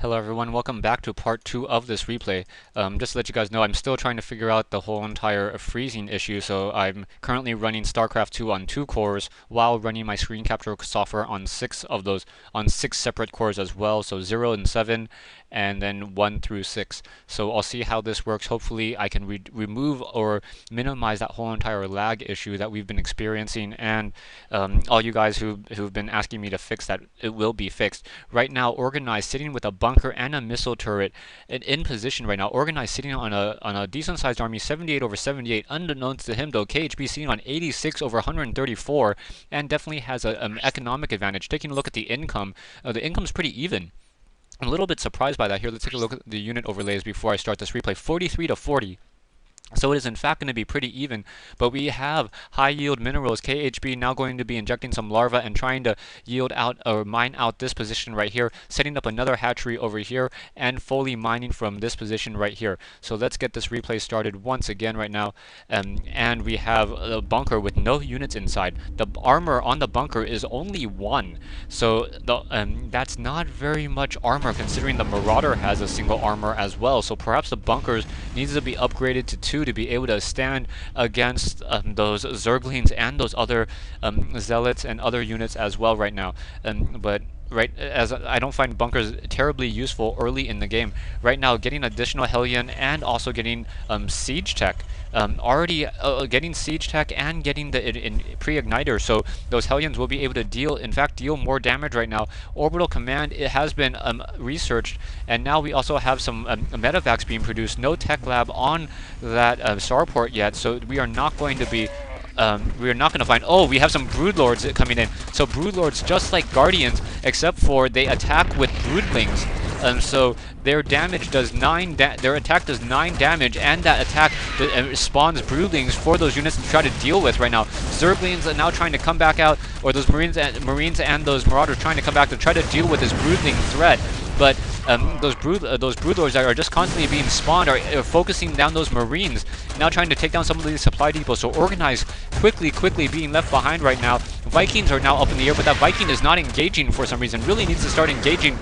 Hello everyone, welcome back to part 2 of this replay. Just to let you guys know, I'm still trying to figure out the whole entire freezing issue, so I'm currently running StarCraft 2 on 2 cores while running my screen capture software on 6 of those, on 6 separate cores as well, so 0 and 7, and then 1 through 6. So I'll see how this works. Hopefully I can remove or minimize that whole entire lag issue that we've been experiencing, and all you guys who've been asking me to fix that, it will be fixed. Right now, Organized sitting with a bunker and a missile turret in position right now. Organized sitting on a decent sized army, 78 over 78. Unbeknownst to him though, KHB sitting on 86 over 134, and definitely has an economic advantage. Taking a look at the income's pretty even. I'm a little bit surprised by that. Here, let's take a look at the unit overlays before I start this replay. 43 to 40. So it is in fact going to be pretty even, but we have high yield minerals. KHB now going to be injecting some larvae and trying to yield out or mine out this position right here, setting up another hatchery over here and fully mining from this position right here. So let's get this replay started once again right now. And we have a bunker with no units inside. The armor on the bunker is only 1. So that's not very much armor considering the Marauder has a single armor as well. So perhaps the bunkers needs to be upgraded to 2 to be able to stand against those Zerglings and those other Zealots and other units as well right now. But as I don't find bunkers terribly useful early in the game. Right now, getting additional Hellion and also getting siege tech. Already getting siege tech and getting the pre-igniter, so those Hellions will be able to deal more damage right now. Orbital command, it has been researched, and now we also have some medevacs being produced. No tech lab on that starport yet, so we are not going to be find. Oh, we have some broodlords coming in. So broodlords, just like guardians, except for they attack with broodlings. So their damage does their attack does 9 damage, and that attack spawns broodlings for those units to try to deal with right now. Zerglings are now trying to come back out, or those marines and those marauders trying to come back to try to deal with this broodling threat. But those broodlords that are just constantly being spawned are focusing down those marines, now trying to take down some of these supply depots. So Organized quickly being left behind right now. Vikings are now up in the air, but that Viking is not engaging for some reason. Really needs to start engaging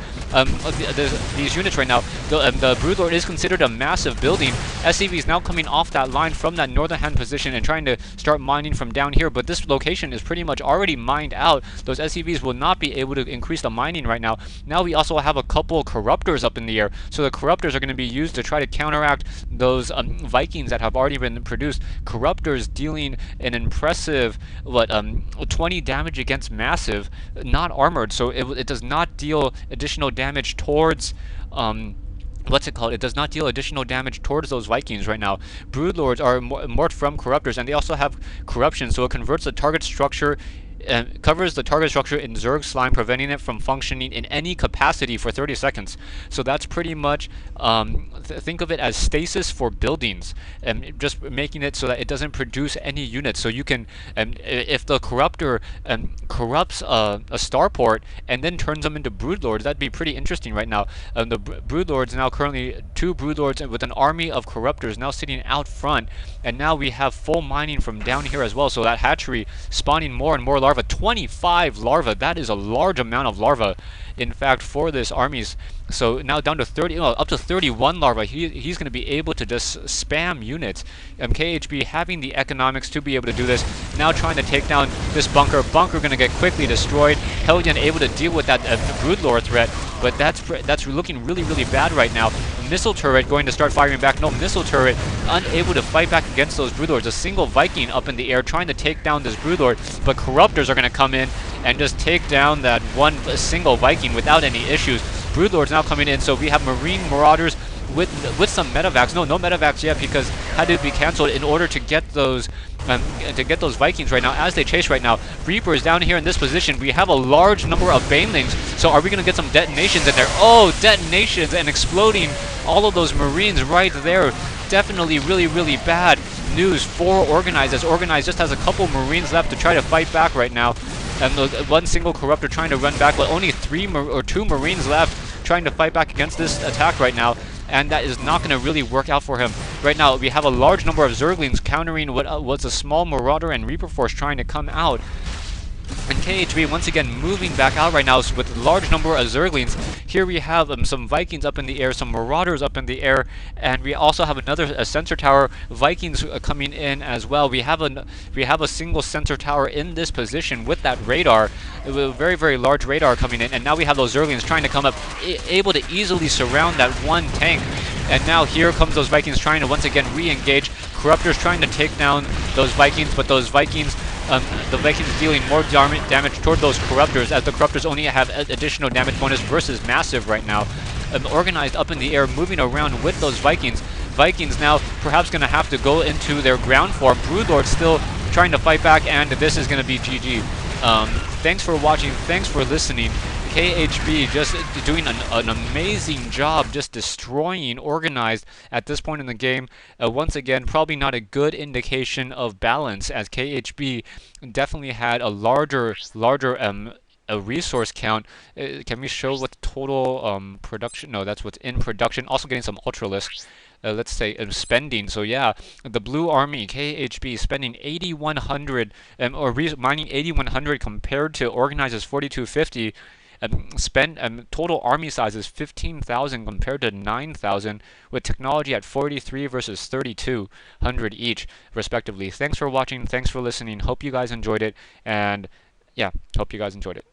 these units right now. The broodlord is considered a massive building. SCV is now coming off that line from that northern hand position and trying to start mining from down here, but this location is pretty much already mined out. Those SCVs will not be able to increase the mining right now. Now we also have a couple corruptors up in the air, so the corruptors are going to be used to try to counteract those Vikings that have already been produced. Corruptors dealing an impressive 20 damage against massive, not armored, so it does not deal additional damage towards what's it called? It does not deal additional damage towards those Vikings right now. Broodlords are morphed from corruptors, and they also have corruption, so it converts the target structure. Covers the target structure in Zerg slime, preventing it from functioning in any capacity for 30 seconds. So that's pretty much, think of it as stasis for buildings, and just making it so that it doesn't produce any units. So you can, if the corruptor corrupts a starport and then turns them into broodlords, that'd be pretty interesting right now. The broodlords now currently 2 broodlords with an army of corruptors now sitting out front, and now we have full mining from down here as well. So that hatchery spawning more and more larvae. 25 larvae, that is a large amount of larvae, in fact, for this armies. So now down to 30, up to 31 larvae. He's going to be able to just spam units. KHB having the economics to be able to do this. Now trying to take down this bunker. Bunker going to get quickly destroyed. Hellion able to deal with that broodlord threat, but that's looking really bad right now. Missile turret going to start firing back. No, missile turret unable to fight back against those broodlords. A single Viking up in the air trying to take down this broodlord, but corruptors are going to come in and just take down that one single Viking without any issues. Broodlords now coming in, so we have marine marauders with some medevacs. No medevacs yet because had to be canceled in order to get those Vikings right now as they chase right now. Reapers down here in this position. We have a large number of banelings, so are we going to get some detonations in there? Oh, detonations and exploding all of those marines right there. Definitely really bad news for Organized, as Organized just has a couple marines left to try to fight back right now. And one single corruptor trying to run back, but only 2 marines left trying to fight back against this attack right now, and that is not going to really work out for him. Right now, we have a large number of Zerglings countering what was a small Marauder and Reaper force trying to come out. And KHB once again moving back out right now with a large number of Zerglings. Here we have some Vikings up in the air, some Marauders up in the air, and we also have a sensor tower. Vikings coming in as well. We have a single sensor tower in this position with that radar, a very, very large radar coming in, and now we have those Zerglings trying to come up, able to easily surround that one tank. And now here comes those Vikings trying to once again re-engage. Corruptors trying to take down those Vikings, but those Vikings, the Vikings dealing more damage toward those Corruptors, as the Corruptors only have additional damage bonus versus Massive right now. Organized up in the air, moving around with those Vikings. Vikings now perhaps going to have to go into their ground form. Broodlord still trying to fight back, and this is going to be GG. Thanks for watching. Thanks for listening. KHB just doing an amazing job, just destroying Organized at this point in the game. Once again, probably not a good indication of balance, as KHB definitely had a larger a resource count. Can we show what the total production? No, that's what's in production. Also getting some Ultralisk. Let's say spending. So yeah, the Blue Army KHB spending 8,100 mining 8,100 compared to Organized's 4,250. Total army size is 15,000 compared to 9,000, with technology at 43 versus 3,200 each, respectively. Thanks for watching. Thanks for listening. Hope you guys enjoyed it, and yeah, hope you guys enjoyed it.